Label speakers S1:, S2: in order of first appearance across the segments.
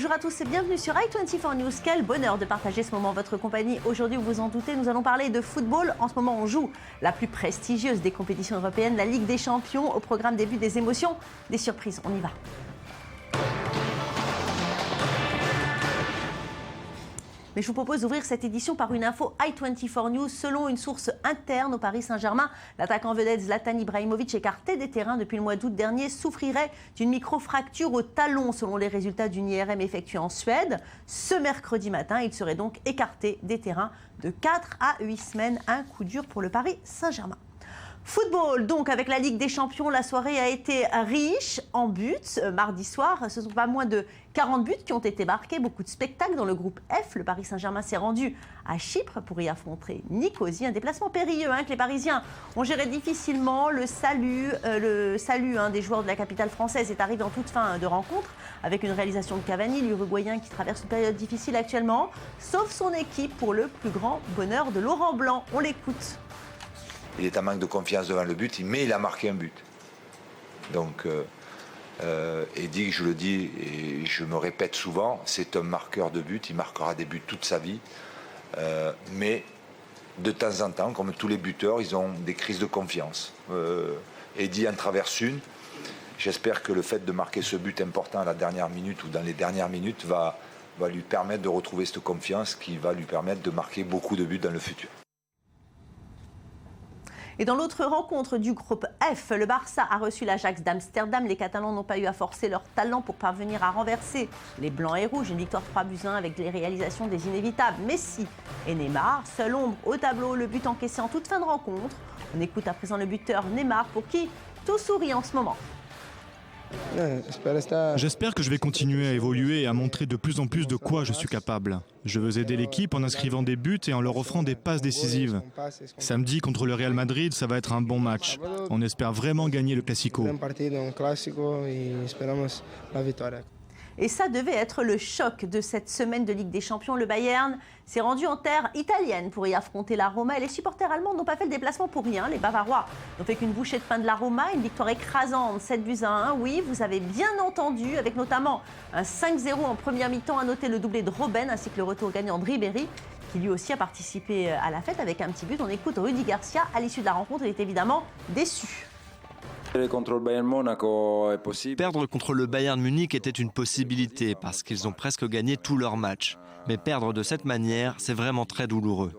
S1: Bonjour à tous et bienvenue sur i24 News. Quel bonheur de partager ce moment en votre compagnie. Aujourd'hui, vous vous en doutez, nous allons parler de football. En ce moment, on joue la plus prestigieuse des compétitions européennes, la Ligue des Champions. Au programme, début des émotions, des surprises. On y va. Mais je vous propose d'ouvrir cette édition par une info i24 News. Selon une source interne au Paris Saint-Germain, l'attaquant vedette Zlatan Ibrahimovic, écarté des terrains depuis le mois d'août dernier, souffrirait d'une micro-fracture au talon, selon les résultats d'une IRM effectuée en Suède. Ce mercredi matin, il serait donc écarté des terrains de 4 à 8 semaines. Un coup dur pour le Paris Saint-Germain. Football, donc, avec la Ligue des Champions, la soirée a été riche en buts. Mardi soir, ce ne sont pas moins de 40 buts qui ont été marqués, beaucoup de spectacles dans le groupe F. Le Paris Saint-Germain s'est rendu à Chypre pour y affronter Nicosie. Un déplacement périlleux que les Parisiens ont géré difficilement. Le salut des joueurs de la capitale française est arrivé en toute fin de rencontre avec une réalisation de Cavani, l'Uruguayen qui traverse une période difficile actuellement, sauf son équipe pour le plus grand bonheur de Laurent Blanc. On l'écoute.
S2: Il est en manque de confiance devant le but, mais il a marqué un but. Donc, Eddy, je le dis et je me répète souvent, c'est un marqueur de but, il marquera des buts toute sa vie. Mais de temps en temps, comme tous les buteurs, ils ont des crises de confiance. Eddy en traverse une. J'espère que le fait de marquer ce but important à la dernière minute ou dans les dernières minutes va lui permettre de retrouver cette confiance qui va lui permettre de marquer beaucoup de buts dans le futur.
S1: Et dans l'autre rencontre du groupe F, le Barça a reçu l'Ajax d'Amsterdam. Les Catalans n'ont pas eu à forcer leur talent pour parvenir à renverser les Blancs et Rouges. Une victoire 3-1 avec les réalisations des inévitables Messi et Neymar. Seule ombre au tableau, le but encaissé en toute fin de rencontre. On écoute à présent le buteur Neymar pour qui tout sourit en ce moment.
S3: J'espère que je vais continuer à évoluer et à montrer de plus en plus de quoi je suis capable. Je veux aider l'équipe en inscrivant des buts et en leur offrant des passes décisives. Samedi contre le Real Madrid, ça va être un bon match. On espère vraiment gagner le Classico.
S1: Et ça devait être le choc de cette semaine de Ligue des Champions. Le Bayern s'est rendu en terre italienne pour y affronter la Roma. Et les supporters allemands n'ont pas fait le déplacement pour rien. Les Bavarois n'ont fait qu'une bouchée de pain de la Roma. Une victoire écrasante, 7-1. Oui, vous avez bien entendu, avec notamment un 5-0 en première mi-temps. À noter le doublé de Robben ainsi que le retour gagnant de Ribéry, qui lui aussi a participé à la fête avec un petit but. On écoute Rudy Garcia à l'issue de la rencontre. Il est évidemment déçu.
S4: Perdre contre le Bayern Munich était une possibilité parce qu'ils ont presque gagné tous leurs matchs. Mais perdre de cette manière, c'est vraiment très douloureux.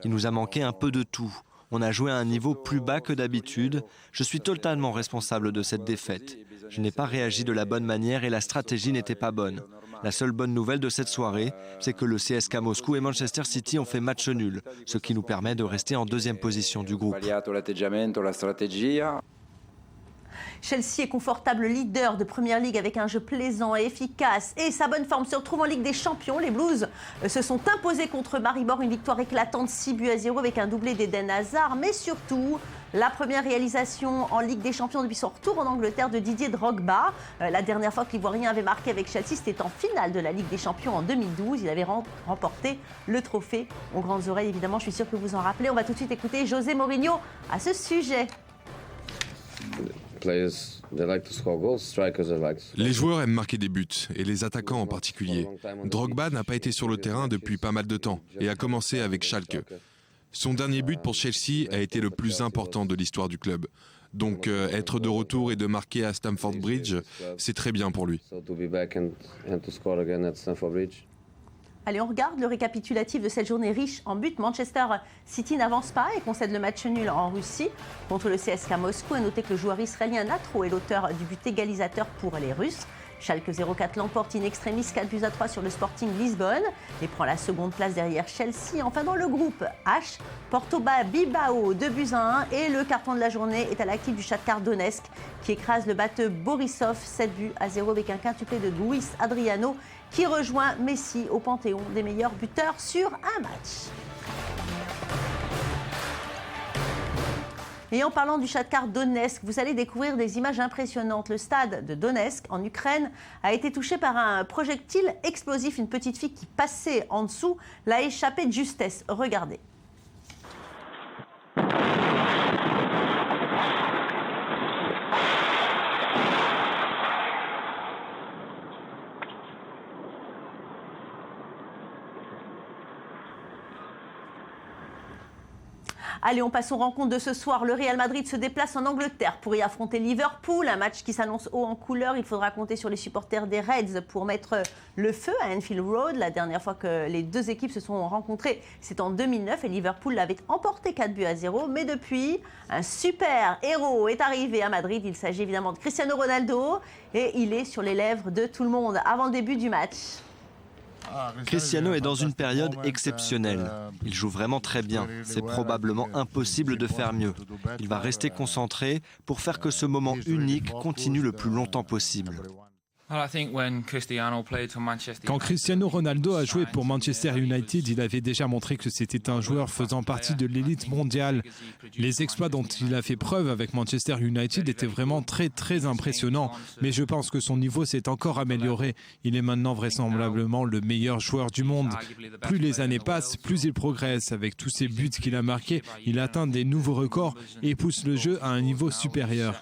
S4: Il nous a manqué un peu de tout. On a joué à un niveau plus bas que d'habitude. Je suis totalement responsable de cette défaite. Je n'ai pas réagi de la bonne manière et la stratégie n'était pas bonne. La seule bonne nouvelle de cette soirée, c'est que le CSKA Moscou et Manchester City ont fait match nul, ce qui nous permet de rester en deuxième position du groupe.
S1: Chelsea est confortable leader de Premier League avec un jeu plaisant et efficace. Et sa bonne forme se retrouve en Ligue des Champions. Les Blues se sont imposés contre Maribor. Une victoire éclatante, 6-0 avec un doublé d'Eden Hazard. Mais surtout, la première réalisation en Ligue des Champions depuis son retour en Angleterre de Didier Drogba. La dernière fois que l'Ivoirien avait marqué avec Chelsea, c'était en finale de la Ligue des Champions en 2012. Il avait remporté le trophée aux grandes oreilles. Évidemment, je suis sûre que vous en rappelez. On va tout de suite écouter José Mourinho à ce sujet.
S5: Les joueurs aiment marquer des buts, et les attaquants en particulier. Drogba n'a pas été sur le terrain depuis pas mal de temps, et a commencé avec Schalke. Son dernier but pour Chelsea a été le plus important de l'histoire du club. Donc être de retour et de marquer à Stamford Bridge, c'est très bien pour lui.
S1: Allez, on regarde le récapitulatif de cette journée riche en buts. Manchester City n'avance pas et concède le match nul en Russie contre le CSKA Moscou. À noter que le joueur israélien Natro est l'auteur du but égalisateur pour les Russes. Schalke 04 l'emporte in extremis 4-3 sur le Sporting Lisbonne et prend la seconde place derrière Chelsea. Enfin, dans le groupe H, Porto bat Bilbao 2-1 et le carton de la journée est à l'actif du Shakhtar Donetsk qui écrase le batteux Borisov 7-0 avec un quintuplé de Luis Adriano qui rejoint Messi au panthéon des meilleurs buteurs sur un match. Et en parlant du Shakhtar Donetsk, vous allez découvrir des images impressionnantes. Le stade de Donetsk, en Ukraine, a été touché par un projectile explosif. Une petite fille qui passait en dessous l'a échappé de justesse. Regardez. Allez, on passe aux rencontres de ce soir. Le Real Madrid se déplace en Angleterre pour y affronter Liverpool. Un match qui s'annonce haut en couleur. Il faudra compter sur les supporters des Reds pour mettre le feu à Anfield Road. La dernière fois que les deux équipes se sont rencontrées, c'est en 2009 et Liverpool l'avait emporté 4-0. Mais depuis, un super héros est arrivé à Madrid. Il s'agit évidemment de Cristiano Ronaldo et il est sur les lèvres de tout le monde avant le début du match.
S4: Cristiano est dans une période exceptionnelle. Il joue vraiment très bien. C'est probablement impossible de faire mieux. Il va rester concentré pour faire que ce moment unique continue le plus longtemps possible.
S6: Quand Cristiano Ronaldo a joué pour Manchester United, il avait déjà montré que c'était un joueur faisant partie de l'élite mondiale. Les exploits dont il a fait preuve avec Manchester United étaient vraiment très impressionnants. Mais je pense que son niveau s'est encore amélioré. Il est maintenant vraisemblablement le meilleur joueur du monde. Plus les années passent, plus il progresse. Avec tous ces buts qu'il a marqués, il atteint des nouveaux records et pousse le jeu à un niveau supérieur.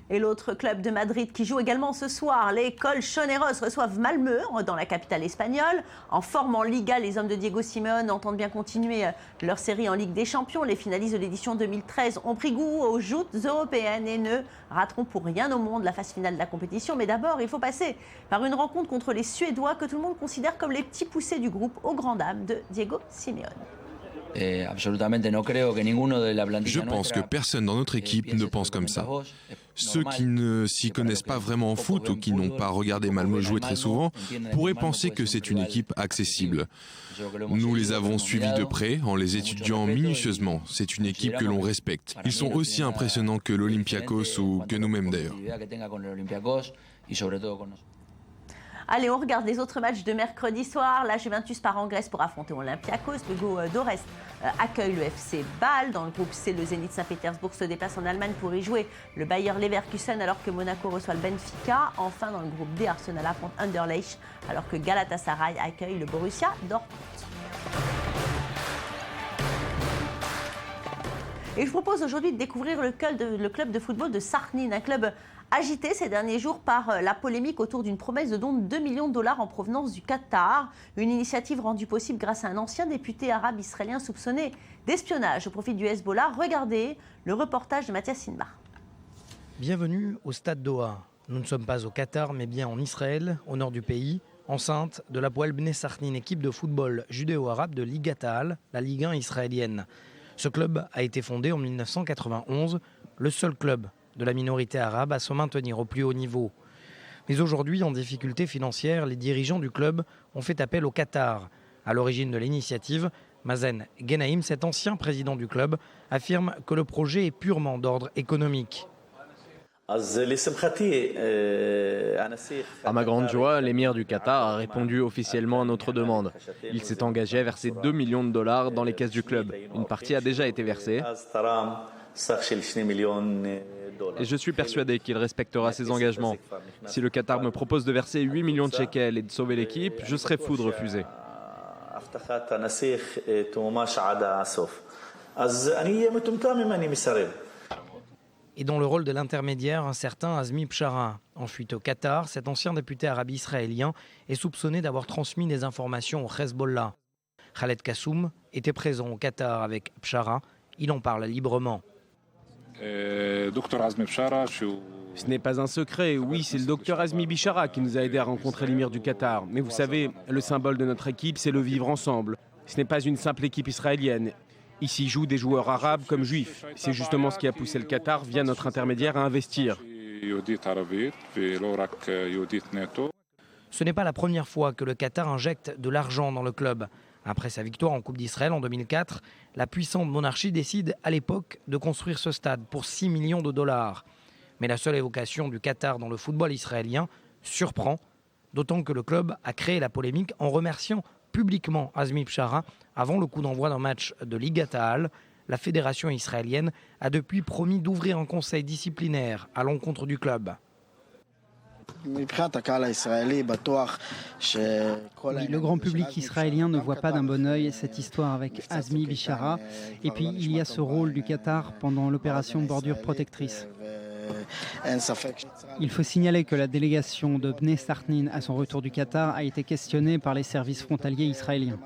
S1: Et l'autre club de Madrid qui joue également ce soir, les Colchoneros reçoivent Malmö dans la capitale espagnole. En forme en Liga, les hommes de Diego Simeone entendent bien continuer leur série en Ligue des Champions. Les finalistes de l'édition 2013 ont pris goût aux joutes européennes et ne rateront pour rien au monde la phase finale de la compétition. Mais d'abord, il faut passer par une rencontre contre les Suédois que tout le monde considère comme les petits poussés du groupe aux grandes dames de Diego Simeone.
S5: Je pense que personne dans notre équipe ne pense comme ça. Ceux qui ne s'y connaissent pas vraiment en foot ou qui n'ont pas regardé Malmö jouer très souvent pourraient penser que c'est une équipe accessible. Nous les avons suivis de près en les étudiant minutieusement. C'est une équipe que l'on respecte. Ils sont aussi impressionnants que l'Olympiakos ou que nous-mêmes d'ailleurs.
S1: Allez, on regarde les autres matchs de mercredi soir. La Juventus part en Grèce pour affronter Olympiakos. Lugo Dorest accueille le FC Bâle. Dans le groupe C, le Zénith Saint-Pétersbourg se déplace en Allemagne pour y jouer le Bayer Leverkusen alors que Monaco reçoit le Benfica. Enfin, dans le groupe D, Arsenal affronte Anderlecht alors que Galatasaray accueille le Borussia Dortmund. Et je vous propose aujourd'hui de découvrir le club de football de Sarknin, un club agité ces derniers jours par la polémique autour d'une promesse de don de 2 millions de dollars en provenance du Qatar. Une initiative rendue possible grâce à un ancien député arabe israélien soupçonné d'espionnage au profit du Hezbollah. Regardez le reportage de Mathias Sinbar.
S7: Bienvenue au stade Doha. Nous ne sommes pas au Qatar, mais bien en Israël, au nord du pays, enceinte de la Poel Bnei Sarknin, équipe de football judéo-arabe de Ligat Al, la Ligue 1 israélienne. Ce club a été fondé en 1991, le seul club de la minorité arabe à se maintenir au plus haut niveau. Mais aujourd'hui, en difficulté financière, les dirigeants du club ont fait appel au Qatar. À l'origine de l'initiative, Mazen Ghenaim, cet ancien président du club, affirme que le projet est purement d'ordre économique.
S8: À ma grande joie, l'émir du Qatar a répondu officiellement à notre demande. Il s'est engagé à verser 2 millions de dollars dans les caisses du club. Une partie a déjà été versée. Et je suis persuadé qu'il respectera ses engagements. Si le Qatar me propose de verser 8 millions de shekels et de sauver l'équipe, je serai fou de refuser.
S7: Et dans le rôle de l'intermédiaire, un certain Azmi Bshara. En fuite au Qatar, cet ancien député arabe israélien est soupçonné d'avoir transmis des informations au Hezbollah. Khaled Kassoum était présent au Qatar avec Bshara. Il en parle librement.
S9: Ce n'est pas un secret, oui, c'est le docteur Azmi Bishara qui nous a aidés à rencontrer l'émir du Qatar. Mais vous savez, le symbole de notre équipe, c'est le vivre ensemble. Ce n'est pas une simple équipe israélienne. Ici jouent des joueurs arabes comme juifs. C'est justement ce qui a poussé le Qatar, via notre intermédiaire, à investir.
S7: Ce n'est pas la première fois que le Qatar injecte de l'argent dans le club. Après sa victoire en Coupe d'Israël en 2004, la puissante monarchie décide à l'époque de construire ce stade pour 6 millions de dollars. Mais la seule évocation du Qatar dans le football israélien surprend, d'autant que le club a créé la polémique en remerciant publiquement Azmi Bshara avant le coup d'envoi d'un match de Ligat Al. La fédération israélienne a depuis promis d'ouvrir un conseil disciplinaire à l'encontre du club.
S10: Oui, le grand public israélien ne voit pas d'un bon œil cette histoire avec Azmi Bishara. Et puis il y a ce rôle du Qatar pendant l'opération Bordure Protectrice. Il faut signaler que la délégation de Bnei Sarnin à son retour du Qatar a été questionnée par les services frontaliers israéliens.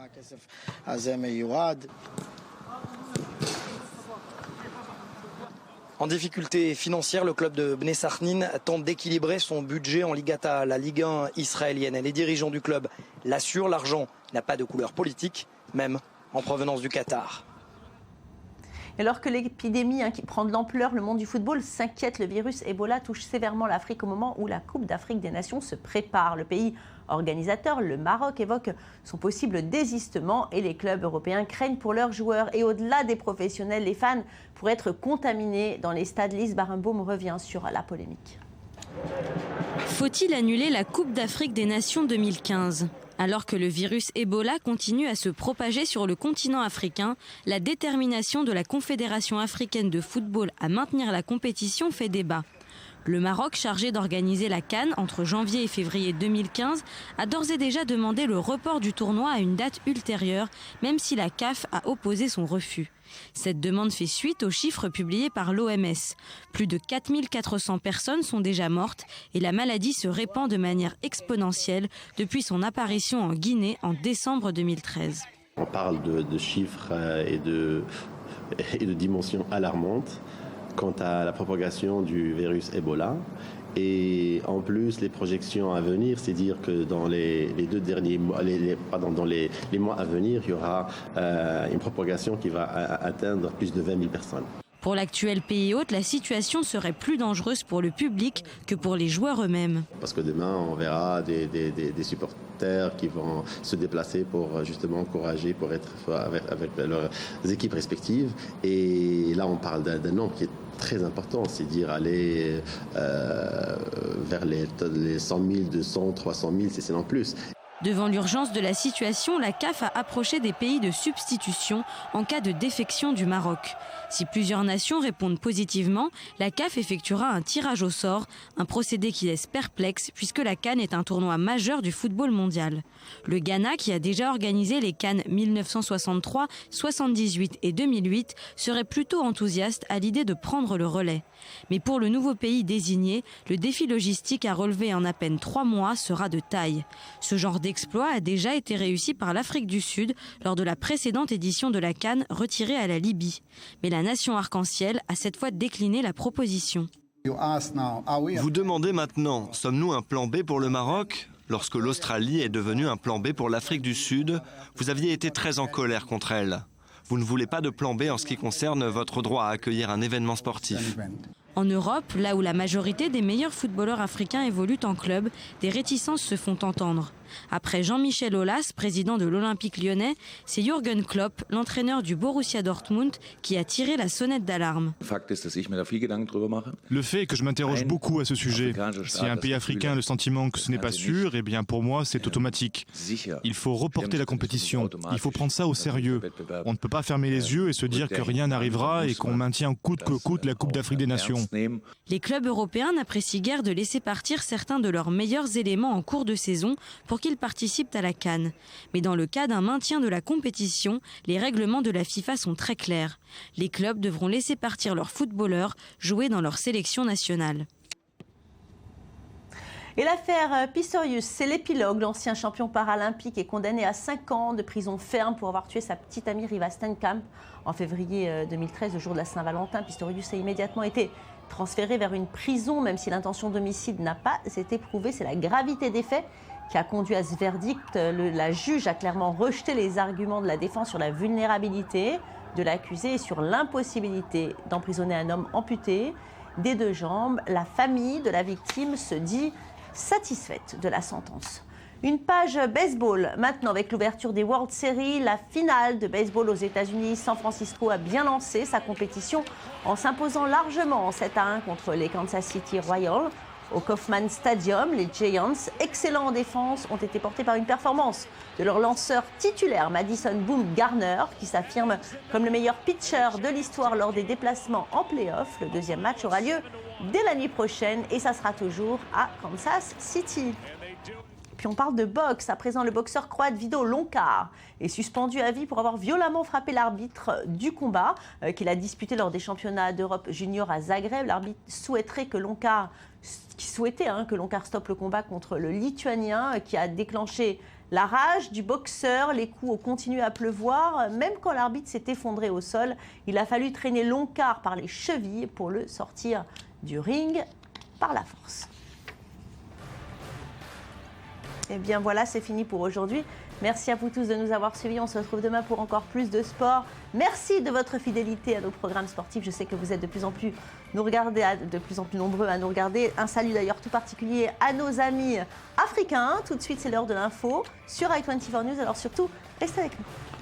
S7: En difficulté financière, le club de Bnei Sarnin tente d'équilibrer son budget en Ligata, la Ligue 1 israélienne. Et les dirigeants du club l'assurent, l'argent n'a pas de couleur politique, même en provenance du Qatar.
S1: Alors que l'épidémie qui prend de l'ampleur, le monde du football s'inquiète. Le virus Ebola touche sévèrement l'Afrique au moment où la Coupe d'Afrique des Nations se prépare. Le pays organisateur, le Maroc, évoque son possible désistement et les clubs européens craignent pour leurs joueurs. Et au-delà des professionnels, les fans pourraient être contaminés dans les stades. Lise Barenbaum revient sur la polémique.
S11: Faut-il annuler la Coupe d'Afrique des Nations 2015 ? Alors que le virus Ebola continue à se propager sur le continent africain, la détermination de la Confédération africaine de football à maintenir la compétition fait débat. Le Maroc, chargé d'organiser la CAN entre janvier et février 2015, a d'ores et déjà demandé le report du tournoi à une date ultérieure, même si la CAF a opposé son refus. Cette demande fait suite aux chiffres publiés par l'OMS. Plus de 4400 personnes sont déjà mortes et la maladie se répand de manière exponentielle depuis son apparition en Guinée en décembre 2013.
S12: On parle de chiffres et de dimensions alarmantes quant à la propagation du virus Ebola. Et en plus, les projections à venir, c'est dire que dans les mois à venir, il y aura une propagation qui va atteindre plus de 20 000 personnes.
S11: Pour l'actuel pays hôte, la situation serait plus dangereuse pour le public que pour les joueurs eux-mêmes.
S12: Parce que demain, on verra des supporters qui vont se déplacer pour justement encourager, pour être avec leurs équipes respectives. Et là, on parle d'un nombre qui est très important, c'est-à-dire aller vers les 100 000, 200, 300 000, c'est non plus.
S11: Devant l'urgence de la situation, la CAF a approché des pays de substitution en cas de défection du Maroc. Si plusieurs nations répondent positivement, la CAF effectuera un tirage au sort, un procédé qui laisse perplexe puisque la CAN est un tournoi majeur du football mondial. Le Ghana, qui a déjà organisé les CAN 1963, 78 et 2008, serait plutôt enthousiaste à l'idée de prendre le relais. Mais pour le nouveau pays désigné, le défi logistique à relever en à peine 3 mois sera de taille. Ce genre d'exploit a déjà été réussi par l'Afrique du Sud lors de la précédente édition de la CAN retirée à la Libye. Mais la nation arc-en-ciel a cette fois décliné la proposition.
S4: Vous demandez maintenant, sommes-nous un plan B pour le Maroc ? Lorsque l'Australie est devenue un plan B pour l'Afrique du Sud, vous aviez été très en colère contre elle. Vous ne voulez pas de plan B en ce qui concerne votre droit à accueillir un événement sportif.
S11: En Europe, là où la majorité des meilleurs footballeurs africains évoluent en club, des réticences se font entendre. Après Jean-Michel Aulas, président de l'Olympique lyonnais, c'est Jürgen Klopp, l'entraîneur du Borussia Dortmund, qui a tiré la sonnette d'alarme.
S3: Le fait est que je m'interroge beaucoup à ce sujet. Si un pays africain a le sentiment que ce n'est pas sûr, eh bien pour moi c'est automatique. Il faut reporter la compétition. Il faut prendre ça au sérieux. On ne peut pas fermer les yeux et se dire que rien n'arrivera et qu'on maintient coûte que coûte la Coupe d'Afrique des Nations.
S11: Les clubs européens n'apprécient guère de laisser partir certains de leurs meilleurs éléments en cours de saison pour qu'ils participent à la CAN. Mais dans le cas d'un maintien de la compétition, les règlements de la FIFA sont très clairs. Les clubs devront laisser partir leurs footballeurs jouer dans leur sélection nationale.
S1: Et l'affaire Pistorius, c'est l'épilogue. L'ancien champion paralympique est condamné à 5 ans de prison ferme pour avoir tué sa petite amie Riva Steenkamp en février 2013, le jour de la Saint-Valentin. Pistorius a immédiatement été transféré vers une prison, même si l'intention d'homicide n'a pas été prouvée. C'est la gravité des faits qui a conduit à ce verdict. La juge a clairement rejeté les arguments de la défense sur la vulnérabilité de l'accusé et sur l'impossibilité d'emprisonner un homme amputé des 2 jambes. La famille de la victime se dit satisfaite de la sentence. Une page baseball maintenant avec l'ouverture des World Series. La finale de baseball aux États-Unis, San Francisco a bien lancé sa compétition en s'imposant largement en 7-1 contre les Kansas City Royals. Au Kauffman Stadium, les Giants, excellents en défense, ont été portés par une performance de leur lanceur titulaire Madison Bumgarner, qui s'affirme comme le meilleur pitcher de l'histoire lors des déplacements en play-off. Le 2e match aura lieu dès la nuit prochaine et ça sera toujours à Kansas City. puis on parle de boxe. À présent, le boxeur croate Vido Lončar est suspendu à vie pour avoir violemment frappé l'arbitre du combat qu'il a disputé lors des championnats d'Europe junior à Zagreb. L'arbitre souhaitait que Lončar stoppe le combat contre le Lituanien qui a déclenché la rage du boxeur. Les coups ont continué à pleuvoir. Même quand l'arbitre s'est effondré au sol, il a fallu traîner Lončar par les chevilles pour le sortir du ring par la force. Et bien voilà, c'est fini pour aujourd'hui. Merci à vous tous de nous avoir suivis. On se retrouve demain pour encore plus de sport. Merci de votre fidélité à nos programmes sportifs. Je sais que vous êtes de plus en plus nombreux à nous regarder. Un salut d'ailleurs tout particulier à nos amis africains. Tout de suite, c'est l'heure de l'info sur i24 News. Alors surtout, restez avec nous.